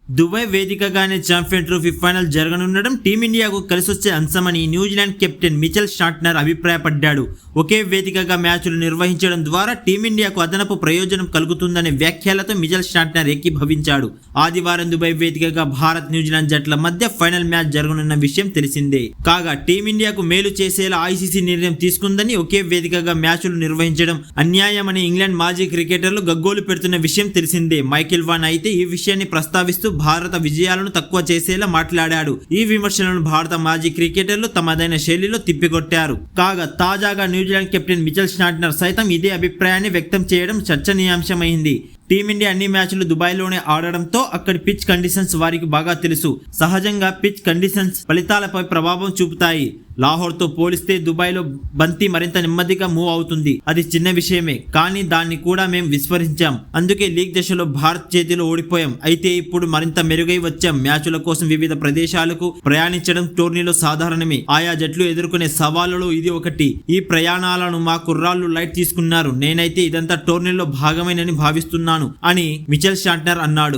Dubai వేదికగానే champion trophy final జరగనుండడం టీమిండియాకు కలిసొచ్చే అంశమని New Zealand captain Mitchell షార్ట్నర్ అభిప్రాయపడ్డాడు. ఒకే వేదికగా మ్యాచ్లు నిర్వహించడం ద్వారా టీమిండియాకు అదనపు ప్రయోజనం కలుగుతుందనే వ్యాఖ్యలతో మిచెల్ షార్ట్నర్ ఏకీభవించాడు. ఆదివారం దుబాయ్ వేదికగా భారత్ న్యూజిలాండ్ జట్ల మధ్య ఫైనల్ మ్యాచ్ జరగనున్న విషయం తెలిసిందే. కాగా టీమిండియాకు మేలు చేసేలా ఐసీసీ నిర్ణయం తీసుకుందని, ఒకే వేదికగా మ్యాచ్లు నిర్వహించడం అన్యాయమని ఇంగ్లాండ్ మాజీ క్రికెటర్లు గగ్గోలు పెడుతున్న విషయం తెలిసిందే. మైకేల్ వాన్ అయితే ఈ విషయాన్ని ప్రస్తావిస్తూ భారత విజయాలను తక్కువ చేసేలా మాట్లాడాడు. ఈ విమర్శలను భారత మాజీ క్రికెటర్లు తమదైన శైలిలో తిప్పికొట్టారు. కాగా తాజాగా న్యూజిలాండ్ కెప్టెన్ మిచెల్ షార్ట్నర్ సైతం ఇదే అభిప్రాయాన్ని వ్యక్తం చేయడం చర్చనీయాంశమైంది. టీమిండియా అన్ని మ్యాచ్లు దుబాయ్లోనే ఆడడంతో అక్కడి పిచ్ కండిషన్స్ వారికి బాగా తెలుసు. సహజంగా పిచ్ కండిషన్స్ ఫలితాలపై ప్రభావం చూపుతాయి. లాహోర్తో పోలిస్తే దుబాయ్లో బంతి మరింత నెమ్మదిగా మూవ్ అవుతుంది. అది చిన్న విషయమే, కానీ దాన్ని కూడా మేం విస్మరించాం. అందుకే లీగ్ దశలో భారత్ చేతిలో ఓడిపోయాం. అయితే ఇప్పుడు మరింత మెరుగై వచ్చాం. మ్యాచ్ల కోసం వివిధ ప్రదేశాలకు ప్రయాణించడం టోర్నీలో సాధారణమే. ఆయా జట్లు ఎదుర్కొనే సవాళ్లలో ఇది ఒకటి. ఈ ప్రయాణాలను మా కుర్రాళ్లు లైట్ తీసుకున్నారు. నేనైతే ఇదంతా టోర్నీలో భాగమేనని భావిస్తున్నాను అని మిచెల్ షార్ట్నర్ అన్నాడు.